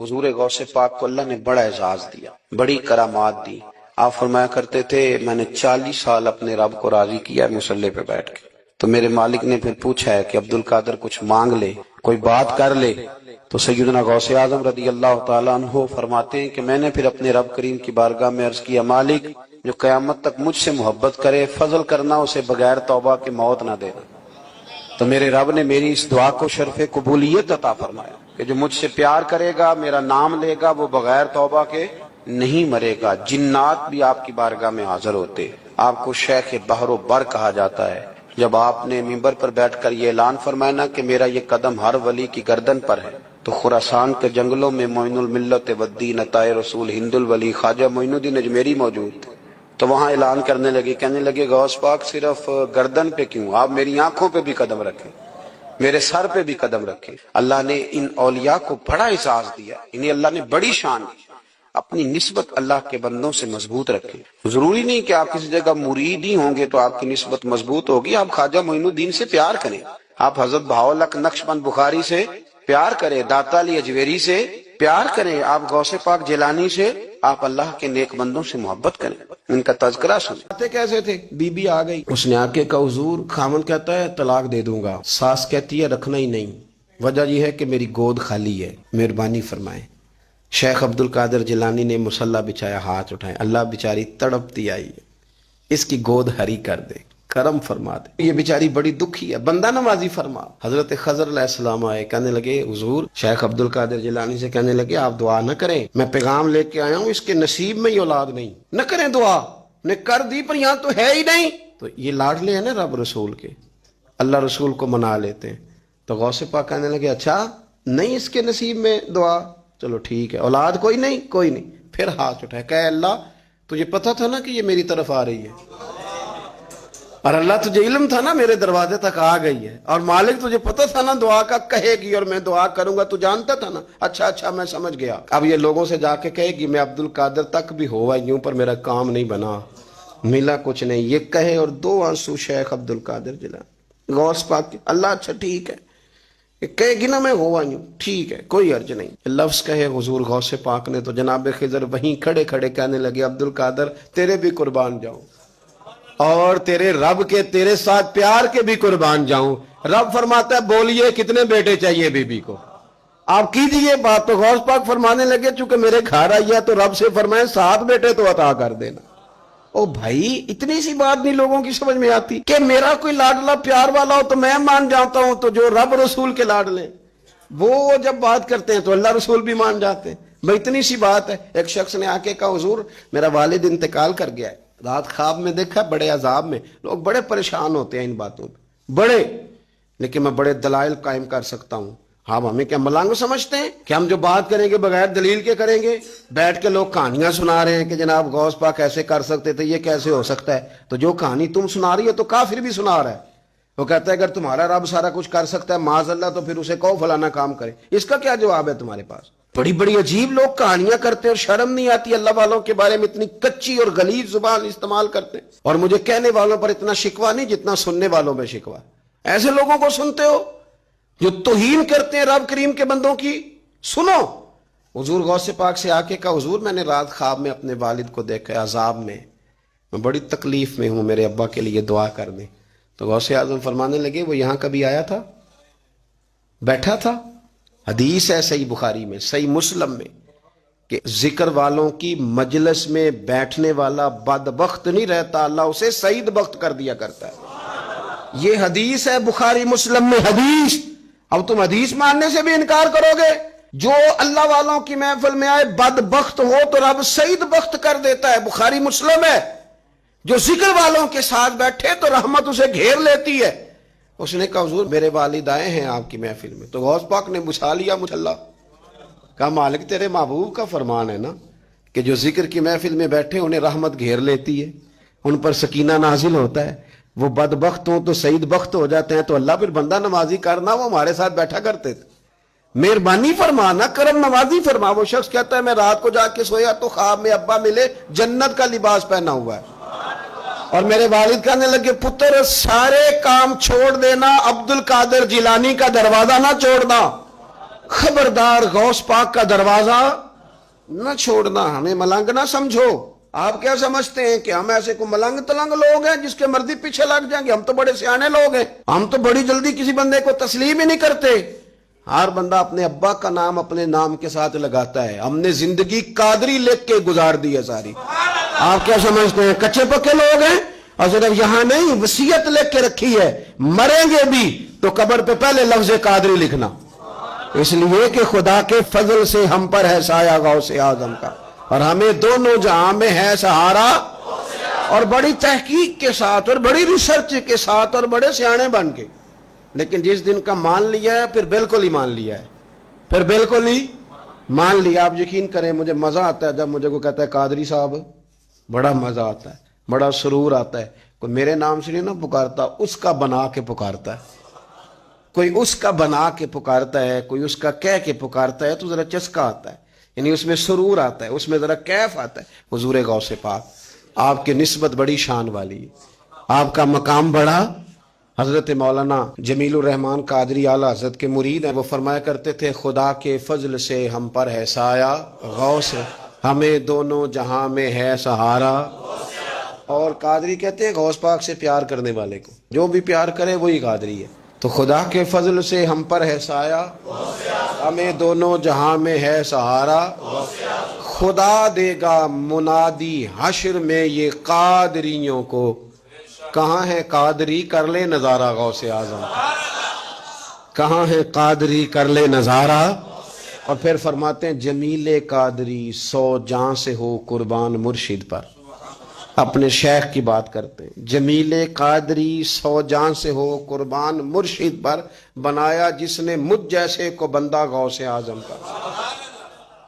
हुजूर गौसे पाक को अल्लाह ने बड़ा एजाज दिया, बड़ी करामात दी। आप फरमाया करते थे मैंने 40 साल अपने रब को राजी किया मुसल्ले पे बैठ के। तो मेरे मालिक ने फिर पूछा है कि अब्दुल कादर कुछ मांग ले, कोई बात कर ले। तो सैयदना गौसे आजम रदी अल्लाह ताला अन्हु फरमाते हैं कि मैंने फिर अपने रब करीम की बारगाह में अर्ज किया, मालिक जो कयामत तक मुझसे मोहब्बत करे फजल करना, उसे बगैर तौबा के मौत ना देना। तो मेरे रब ने मेरी इस दुआ को शर्फ कबूलियत अता फरमाया कि जो मुझसे प्यार करेगा, मेरा नाम लेगा, वो बगैर तौबा के नहीं मरेगा। जिन्नात भी आपकी बारगाह में हाजिर होते। आपको शेख बहरो बर कहा जाता है। जब आपने मिंबर पर बैठकर ये ऐलान फरमाया ना कि मेरा ये कदम हर वली की गर्दन पर है, तो खुरासान के जंगलों में मोइनुल मिल्लत वद्दीन अताए रसूल हिंदुल वली ख्वाजा मोइनुद्दीन अजमेरी मौजूद थे। तो वहां ऐलान करने लगे, कहने लगे गौस पाक सिर्फ गर्दन पे क्यों, आप मेरी आंखों पे भी कदम रखें, मेरे सर पे भी कदम रखें। अल्लाह ने इन औलिया को बड़ा एजाज दिया, इन्हें अल्लाह ने बड़ी शान दी। अपनी निस्बत अल्लाह के बंदों से मजबूत रखें। जरूरी नहीं कि आप किसी जगह मुरीद ही होंगे तो आपकी निस्बत मजबूत होगी। आप ख्वाजा मोइनुद्दीन से प्यार करें, आप हजरत बहाउल्लाह नक्शबंद बुखारी से प्यार करें, दाता अली अजवेरी से प्यार करें, आप गौसे पाक जिलानी से, आप अल्लाह के नेक बंदों से मोहब्बत करें, इनका तज़किरा सुने। कैसे थे? बीबी आ गई, उसने आके कहा हुजूर, खामन कहता है तलाक दे दूंगा, सास कहती है रखना ही नहीं, वजह यह है कि मेरी गोद खाली है, मेहरबानी फरमाएं। शेख अब्दुल कादिर जिलानी ने मुसल्ला बिछाया, हाथ उठाए, अल्लाह बेचारी तड़पती आई है, इसकी गोद हरी कर दे, करम फरमा दे, ये बेचारी बड़ी दुखी है, बंदा नवाजी फरमा। हजरत खजर अलैहिस्सलाम आए, कहने लगे हुजूर, शेख अब्दुल कादिर जिलानी से कहने लगे आप दुआ न करें, मैं पैगाम लेके आया हूँ, इसके नसीब में ही औलाद नहीं, न करें दुआ, ने कर दी पर यहाँ तो है ही नहीं। तो ये लाडले हैं ना रब रसूल के, अल्लाह रसूल को मना लेते हैं। तो गौसे पाक कहने लगे अच्छा नहीं इसके नसीब में दुआ, चलो ठीक है, औलाद कोई नहीं, कोई नहीं। फिर हाथ उठाए, कहे अल्लाह तुझे पता था ना कि ये मेरी तरफ आ रही है, और अल्लाह तुझे इल्म था ना मेरे दरवाजे तक आ गई है, और मालिक तुझे पता था ना दुआ का कहेगी और मैं दुआ करूंगा, तू जानता था ना। अच्छा अच्छा मैं समझ गया। अब ये लोगों से जाके कहेगी मैं अब्दुल कादिर तक भी हुआ यूं पर मेरा काम नहीं बना, मिला कुछ नहीं, ये कहे और 2 आंसू शेख अब्दुल कादिर जिलानी गौस पाक के। अल्लाह अच्छा ठीक है, कहेगी ना मैं हुआ यूं, ठीक है कोई अर्ज नहीं। लफ्ज कहे हुजूर गौसे पाक ने तो जनाब खिजर वहीं खड़े खड़े कहने लगे अब्दुल कादिर तेरे भी कुर्बान जाऊं, और तेरे रब के तेरे साथ प्यार के भी कुर्बान जाऊं। रब फरमाता है बोलिए कितने बेटे चाहिए बीबी को, आप कीजिए बात। तो गौस पाक फरमाने लगे चूंकि मेरे घर आई है तो रब से फरमाए 7 बेटे तो अता कर देना। ओ भाई इतनी सी बात नहीं लोगों की समझ में आती कि मेरा कोई लाडला प्यार वाला हो तो मैं मान जाता हूं, तो जो रब रसूल के लाडले वो जब बात करते हैं तो अल्लाह रसूल भी मान जाते हैं। भाई इतनी सी बात है। एक शख्स ने आके कहा हुजूर मेरा वालिद इंतकाल कर गया है, रात ख्वाब में देखा बड़े अजाब में। लोग बड़े परेशान होते हैं इन बातों पे बड़े, लेकिन मैं बड़े दलाइल कायम कर सकता हूं। हाँ हमें क्या मलांग समझते हैं कि हम जो बात करेंगे बगैर दलील के करेंगे? बैठ के लोग कहानियां सुना रहे हैं कि जनाब गौस पाक ऐसे कर सकते थे, ये कैसे हो सकता है। तो जो कहानी तुम सुना रही हो तो काफिर भी सुना रहा है। वो कहता है अगर तुम्हारा रब सारा कुछ कर सकता है माज़अल्लाह तो फिर उसे कहो फलाना काम करे। इसका क्या जवाब है तुम्हारे पास? बड़ी बड़ी अजीब लोग कहानियां करते हैं और शर्म नहीं आती अल्लाह वालों के बारे में, इतनी कच्ची और गलीज जुबान इस्तेमाल करते हैं। और मुझे कहने वालों पर इतना शिकवा नहीं जितना सुनने वालों में शिकवा। ऐसे लोगों को सुनते हो जो तौहीन करते हैं रब करीम के बंदों की। सुनो हुजूर गौसे पाक से आके कहा हुजूर मैंने रात ख्वाब में अपने वालिद को देखा अजाब में, मैं बड़ी तकलीफ में हूं, मेरे अब्बा के लिए दुआ कर दें। तो गौसे आजम फरमाने लगे वो यहां कभी आया था, बैठा था। हदीस है सही बुखारी में, सही मुस्लिम में कि जिक्र वालों की मजलिस में बैठने वाला बदबख्त नहीं रहता, अल्लाह उसे सईद बख्त कर दिया करता है। ये हदीस है बुखारी मुस्लिम में हदीस। अब तुम हदीस मानने से भी इनकार करोगे? जो अल्लाह वालों की महफिल में आए बदबख्त हो तो रब सईद बख्त कर देता है, बुखारी मुस्लिम है। जो जिक्र वालों के साथ बैठे तो रहमत उसे घेर लेती है। उसने कहा हुजूर मेरे वालिद आए हैं आपकी महफिल में। तो गौस पाक ने बुझा लिया मुसल्ला, कहा मालिक तेरे महबूब का फरमान है ना कि जो जिक्र की महफिल में बैठे उन्हें रहमत घेर लेती है, उन पर सकीना नाजिल होता है। वो बदबख्त हो तो सईद बख्त हो जाते हैं। तो अल्लाह फिर बंदा नमाजी करना, वो हमारे साथ बैठा करते थे, मेहरबानी फरमाना, करम नवाजी फरमा। वो शख्स कहता है मैं रात को जाके सोया तो ख्वाब में अब्बा मिले जन्नत का लिबास पहना हुआ है, और मेरे वालिद कहने लगे पुत्र सारे काम छोड़ देना, अब्दुल कादिर जिलानी का दरवाजा ना छोड़ना। खबरदार गौस पाक का दरवाजा न छोड़ना, हमें मलंग ना समझो। आप क्या समझते हैं कि हम ऐसे को मलंग तलंग लोग हैं जिसके मर्जी पीछे लग जाएंगे? हम तो बड़े सियाने लोग हैं, हम तो बड़ी जल्दी किसी बंदे को तस्लीम ही नहीं करते। हर बंदा अपने अब्बा का नाम अपने नाम के साथ लगाता है। हमने जिंदगी कादरी लिख के गुजार दी है सारी। आप क्या समझते हैं कच्चे पक्के लोग हैं? और सिर्फ यहां नहीं, वसीयत लिख के रखी है, मरेंगे भी तो कब्र पे पहले लफ्ज कादरी लिखना, इसलिए कि खुदा के फजल से हम पर है साया गौसे आजम का, और हमें दोनों जहां में है सहारा। और बड़ी तहकीक के साथ और बड़ी रिसर्च के साथ और बड़े सियाने बन के, लेकिन जिस दिन का मान लिया है फिर बिल्कुल ही मान लिया है, फिर बिल्कुल ही मान लिया। आप यकीन करें, मुझे मजा आता है जब मुझे कोई कहता है कादरी साहब, बड़ा मजा आता है, बड़ा सुरूर आता है। कोई मेरे नाम से नहीं ना पुकारता, उसका बना के पुकारता है, कोई उसका बना के पुकारता है, कोई उसका कह के पुकारता है, तो जरा चस्का आता है, यानी उसमें सुरूर आता है, उसमें जरा कैफ आता है। हुजूर गौसे पाक, आपकी निस्बत बड़ी शान वाली है, आपका मकाम बड़ा। हजरत मौलाना जमीलुर रहमान कादरी आला हजरत के मुरीद हैं, वो फरमाया करते थे खुदा के फजल से हम पर है साया गौस, हमें दोनों जहां में है सहारा। और कादरी कहते हैं गौस पाक से प्यार करने वाले को जो भी प्यार करे वही कादरी है। तो खुदा के फजल से हम पर है साया, हमें दोनों जहां में है सहारा। खुदा देगा मुनादी हश्र में ये कादरियों को, कहाँ है कादरी कर ले नजारा गौसे आजम, कहाँ है कादरी कर ले नजारा। और फिर फरमाते हैं जमीले कादरी 100 जान से हो कुर्बान मुर्शिद पर, अपने शेख की बात करते हैं। जमीले कादरी 100 जान से हो कुर्बान मुर्शिद पर, बनाया जिसने मुझ जैसे को बंदा गौसे आजम का।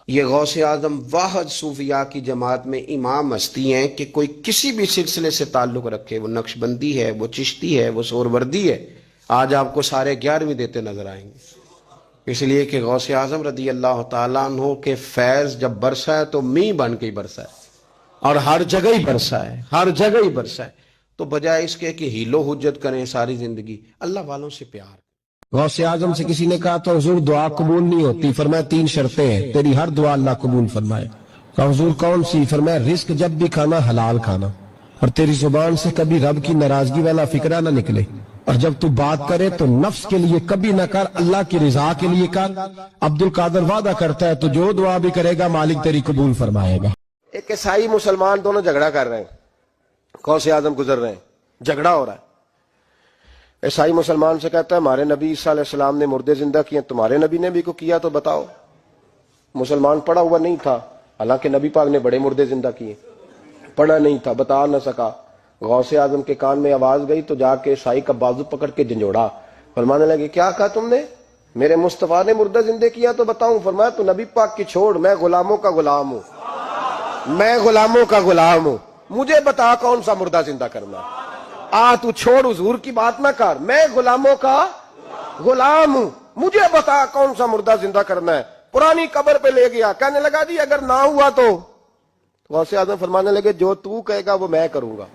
ये गौसे आजम वाहद सूफिया की जमात में इमाम हस्ती हैं कि कोई किसी भी सिलसिले से ताल्लुक रखे, वो नक्शबंदी है, वो चिश्ती है, वो सोरवर्दी है, आज आपको सारे 11वीं देते नजर आएंगे। इसलिए कि गौसे आजम रदी अल्लाह ताला अन्हु के फैज जब बरसा है तो मींह बन के ही बरसा है, और हर जगह ही बरसा है, हर जगह ही बरसा है। तो बजाय इसके कि हीलो हुज्जत करें सारी जिंदगी, अल्लाह वालों से प्यार। गौसे आजम से किसी ने कहा तो हुजूर दुआ कबूल नहीं होती, फरमाया 3 शर्तें हैं, तेरी हर दुआ अल्लाह कबूल फरमाए। कहा हुजूर कौन सी? फरमाया रिस्क जब भी खाना हलाल खाना, और तेरी जुबान से कभी रब की नाराजगी वाला फिक्रा ना निकले, और जब तू बात करे तो नफ्स के लिए कभी ना कर, अल्लाह की रिजा के लिए कर। अब्दुल कादर वादा करता है तो जो दुआ भी करेगा मालिक तेरी कबूल फरमाएगा। एक ईसाई मुसलमान दोनों झगड़ा कर रहे हैं, गौसे आजम गुजर रहे हैं, झगड़ा हो रहा है। ईसाई मुसलमान से कहता है हमारे नबी ईसा अलैहिस्सलाम ने मुर्दे जिंदा किए, तुम्हारे नबी ने भी को किया तो बताओ। मुसलमान पढ़ा हुआ नहीं था, हालांकि नबी पाक ने बड़े मुर्दे जिंदा किए, पढ़ा नहीं था, बता न सका। गौसे आजम के कान में आवाज गई तो जाके ईसाई का बाजू पकड़ के झंझोड़ा, फरमाने लगे क्या कहा तुमने? मेरे मुस्तफा ने मुर्दा जिंदे किया तो बताऊं? फरमाया तो नबी पाक की छोड़, मैं गुलामों का गुलाम हूं, मैं गुलामों का गुलाम हूं, मुझे बता कौन सा मुर्दा जिंदा करना। तू छोड़ हुजूर की बात ना कर, मैं गुलामों का गुलाम हूं, मुझे बता कौन सा मुर्दा जिंदा करना है। पुरानी कब्र पे ले गया, कहने लगा जी अगर ना हुआ तो गौसे आजम फरमाने लगे जो तू कहेगा वो मैं करूंगा।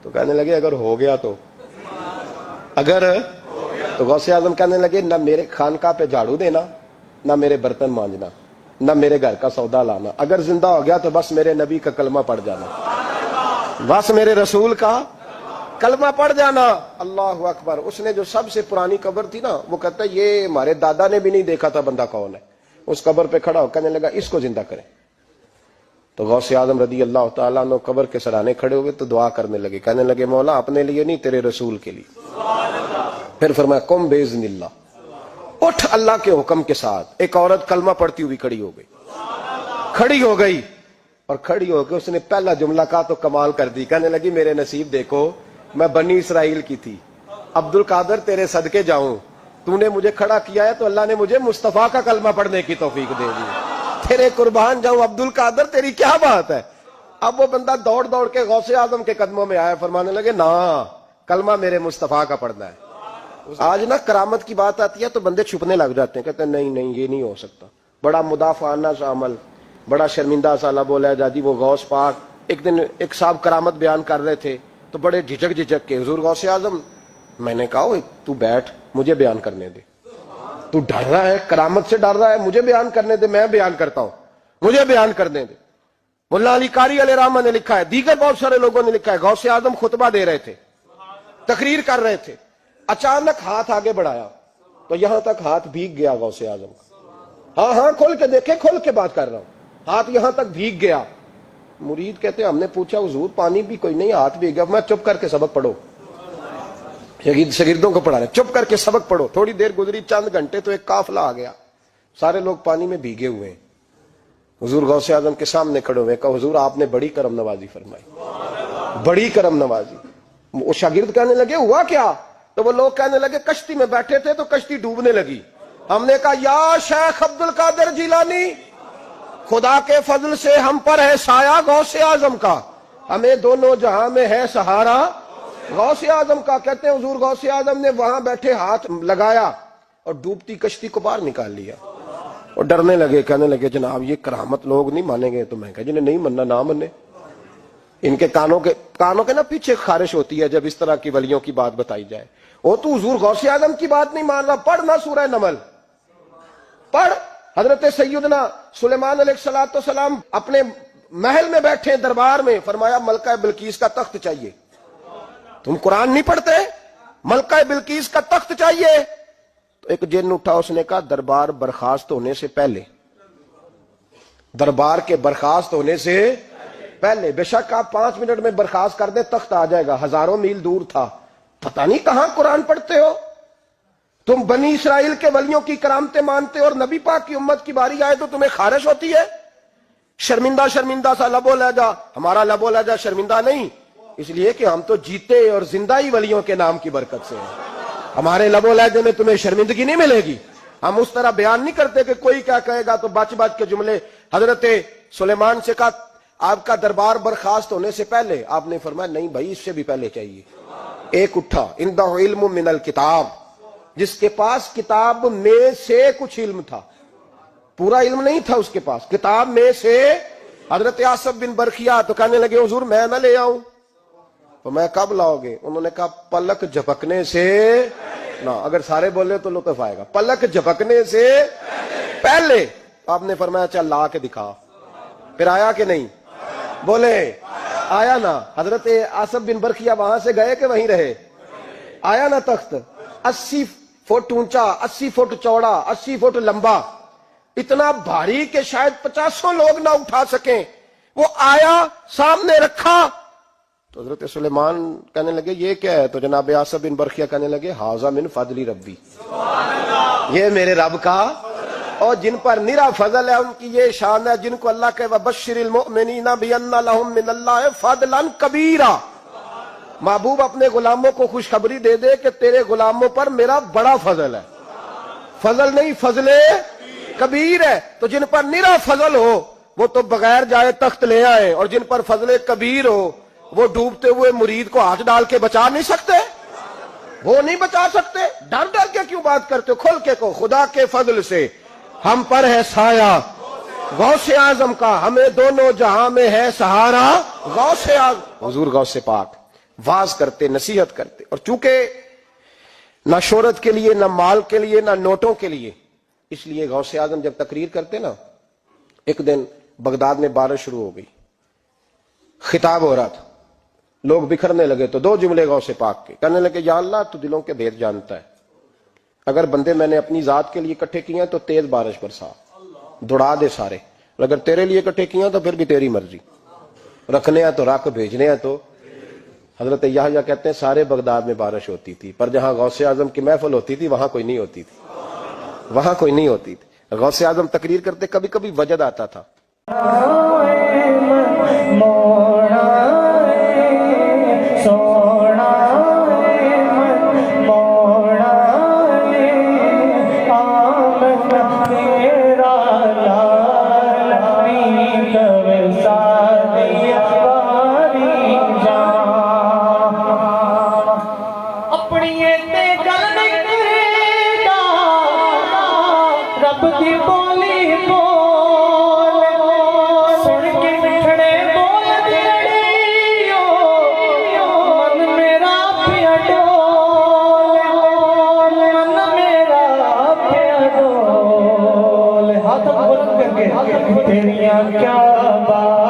तो कहने लगे अगर हो गया तो, अगर तो गौसे आजम कहने लगे ना मेरे खानका पे झाड़ू देना, ना मेरे बर्तन मांजना, ना मेरे घर का सौदा लाना, अगर जिंदा हो गया तो बस मेरे नबी का कलमा पढ़ जाना, बस मेरे रसूल का कलमा पढ़ जाना। अल्लाह अकबर। उसने जो सबसे पुरानी कब्र थी ना, वो कहता है ये हमारे दादा ने भी नहीं देखा था बंदा कौन है। उस कब्र पे खड़ा हो कहने लगा इसको जिंदा करें। तो गौसे आजम रदी अल्लाह ताला अन्हु कब्र के सराहने खड़े हुए तो दुआ करने लगे, कहने लगे मौला अपने लिए नहीं तेरे रसूल के लिए। फिर फरमाया कुम बेइज़्निल्लाह, उठ अल्लाह के हुक्म के साथ। एक औरत कलमा पढ़ती हुई खड़ी हो गई, खड़ी हो गई, और खड़ी होकर उसने पहला जुमला कहा तो कमाल कर दी, कहने लगी मेरे नसीब देखो मैं बनी इसराइल की थी, अब्दुल कादर तेरे सदके जाऊं, तूने मुझे खड़ा किया है तो अल्लाह ने मुझे मुस्तफा का कलमा पढ़ने की तौफीक दे दी, तेरे कुर्बान जाऊं अब्दुल कादर, तेरी क्या बात है। अब वो बंदा दौड़ दौड़ के गौसे आजम के कदमों में आया, फरमाने लगे ना कलमा मेरे मुस्तफा का पढ़ना है। आज ना करामत की बात आती है तो बंदे छुपने लग जाते हैं, कहते हैं नहीं नहीं ये नहीं हो सकता, बड़ा मुदाफाना सा अमल, बड़ा शर्मिंदा सा बोला जाती। वो गौस पाक एक दिन एक साहब करामत बयान कर रहे थे तो बड़े झिझक के हुजूर गौसे आजम, मैंने कहा तू बैठ मुझे बयान करने दे। تو ڈر رہا ہے، کرامت سے ڈر رہا ہے، مجھے بیان کرنے دے، میں بیان کرتا ہوں، مجھے بیان کرنے دے۔ مولانا علی قاری علیہ رحمہ نے لکھا ہے، دیگر بہت سارے لوگوں نے لکھا ہے، غوث اعظم خطبہ دے رہے تھے، تقریر کر رہے تھے، اچانک ہاتھ آگے بڑھایا تو یہاں تک ہاتھ بھیگ گیا غوث اعظم کا۔ ہاں کھول کے دیکھے، کھول کے بات کر رہا ہوں، ہاتھ یہاں تک بھیگ گیا۔ مرید کہتے ہیں ہم نے پوچھا حضور پانی بھی کوئی نہیں، ہاتھ بھیگ گیا۔ میں چپ کر کے سبق پڑھو، شاگردوں کو پڑھا رہے، چپ کر کے سبق پڑھو۔ تھوڑی دیر گزری، چند گھنٹے تو ایک قافلہ آ گیا، سارے لوگ پانی میں بھیگے ہوئے ہیں، حضور غوث اعظم کے سامنے کھڑے ہوئے، کہا حضور آپ نے بڑی کرم نوازی فرمائی، بڑی کرم نوازی۔ وہ شاگرد کہنے لگے ہوا کیا؟ تو وہ لوگ کہنے لگے کشتی میں بیٹھے تھے تو کشتی ڈوبنے لگی، ہم نے کہا یا شیخ عبد القادر جیلانی، خدا کے فضل سے ہم پر ہے سایہ غوث اعظم کا، ہمیں دونوں جہاں میں ہے سہارا غوث اعظم کا۔ کہتے ہیں حضور غوث اعظم نے وہاں بیٹھے ہاتھ لگایا اور ڈوبتی کشتی کو باہر نکال لیا، اور ڈرنے لگے، کہنے لگے جناب یہ کرامت لوگ نہیں مانیں گے۔ تو میں کہا جنہیں نہیں مننا نہ منے، ان کے کانوں کے نا پیچھے خارش ہوتی ہے جب اس طرح کی ولیوں کی بات بتائی جائے۔ وہ تو حضور غوث اعظم کی بات نہیں مان رہا، پڑھنا سورہ نمل پڑھ۔ حضرت سیدنا سلیمان علیہ السلام اپنے محل میں بیٹھے دربار میں، فرمایا ملکہ بلقیس کا تخت چاہیے۔ تم قرآن نہیں پڑھتے؟ ملکہ بلقیس کا تخت چاہیے۔ تو ایک جن اٹھا، اس نے کہا دربار برخاست ہونے سے پہلے، دربار کے برخاست ہونے سے پہلے، بے شک آپ 5 منٹ میں برخاست کر دیں تخت آ جائے گا، ہزاروں میل دور تھا۔ پتہ نہیں کہاں قرآن پڑھتے ہو تم، بنی اسرائیل کے ولیوں کی کرامتیں مانتے اور نبی پاک کی امت کی باری آئے تو تمہیں خارش ہوتی ہے۔ شرمندہ شرمندہ سا لب و لہجہ، ہمارا لب و لہجہ شرمندہ نہیں، اس لیے کہ ہم تو جیتے اور زندہ ہی ولیوں کے نام کی برکت سے ہیں، ہمارے لب و لہجے میں تمہیں شرمندگی نہیں ملے گی۔ ہم اس طرح بیان نہیں کرتے کہ کوئی کیا کہے گا تو بچ بچ کے جملے۔ حضرت سلیمان سے کہا آپ کا دربار برخاست ہونے سے پہلے، آپ نے فرمایا نہیں بھائی اس سے بھی پہلے چاہیے۔ ایک اٹھا، عندہ علم من الکتاب، جس کے پاس کتاب میں سے کچھ علم تھا، پورا علم نہیں تھا اس کے پاس، کتاب میں سے۔ حضرت آصف بن برخیا تو کہنے لگے حضور میں نہ لے آؤں؟ تو میں کب لاؤ گے؟ انہوں نے کہا پلک جھپکنے سے نہ، اگر سارے بولے تو لطف آئے گا، پلک جھپکنے سے پہلے۔ آپ نے فرمایا چل لا کے دکھا۔ پھر آیا کہ نہیں؟ بولے آیا نا۔ حضرت آصف بن برخیا وہاں سے گئے کہ وہیں رہے؟ آیا نا تخت، 80 فٹ اونچا، 80 فٹ چوڑا، 80 فٹ لمبا، اتنا بھاری کہ شاید 50 لوگ نہ اٹھا سکیں، وہ آیا سامنے رکھا۔ تو حضرت سلیمان کہنے لگے یہ کیا ہے؟ تو جناب آصف بن برخیا کہنے لگے ھذا من فضل ربی، یہ میرے رب کا، اور جن پر نرا فضل ہے ان کی یہ شان ہے، جن کو اللہ کہ وبشر المؤمنین بان لهم من اللہ فضلا کبیرا۔ محبوب اپنے غلاموں کو خوشخبری دے دے کہ تیرے غلاموں پر میرا بڑا فضل ہے، فضل نہیں فضل کبیر ہے۔ تو جن پر نرا فضل ہو وہ تو بغیر جائے تخت لے آئے، اور جن پر فضل کبیر ہو وہ ڈوبتے ہوئے مرید کو ہاتھ ڈال کے بچا نہیں سکتے، وہ نہیں بچا سکتے۔ ڈر ڈر کے کیوں بات کرتے ہو؟ کھول کے کو، خدا کے فضل سے ہم پر ہے سایہ غوث اعظم کا، ہمیں دونوں جہاں میں ہے سہارا غوث اعظم۔ حضور غوث پاک واز کرتے، نصیحت کرتے، اور چونکہ نہ شہرت کے لیے، نہ مال کے لیے، نہ نوٹوں کے لیے، اس لیے غوث اعظم جب تقریر کرتے نا، ایک دن بغداد میں بارش شروع ہو گئی، خطاب ہو رہا تھا، لوگ بکھرنے لگے، تو 2 جملے غوث پاک کے، کہنے لگے یا اللہ تو دلوں کے بھید جانتا ہے، اگر بندے میں نے اپنی ذات کے لیے اکٹھے کیے ہیں تو تیز بارش برسا، دوڑا دے سارے، اور اگر تیرے لیے اکٹھے کیے ہیں تو پھر بھی تیری مرضی، رکھنے ہیں تو رکھ، بھیجنے ہیں تو۔ حضرت یحییٰ کہتے ہیں سارے بغداد میں بارش ہوتی تھی، پر جہاں غوث اعظم کی محفل ہوتی تھی وہاں کوئی نہیں ہوتی تھی، وہاں کوئی نہیں ہوتی تھی۔ غوث اعظم تقریر کرتے، کبھی کبھی وجد آتا تھا، تیریاں کیا بات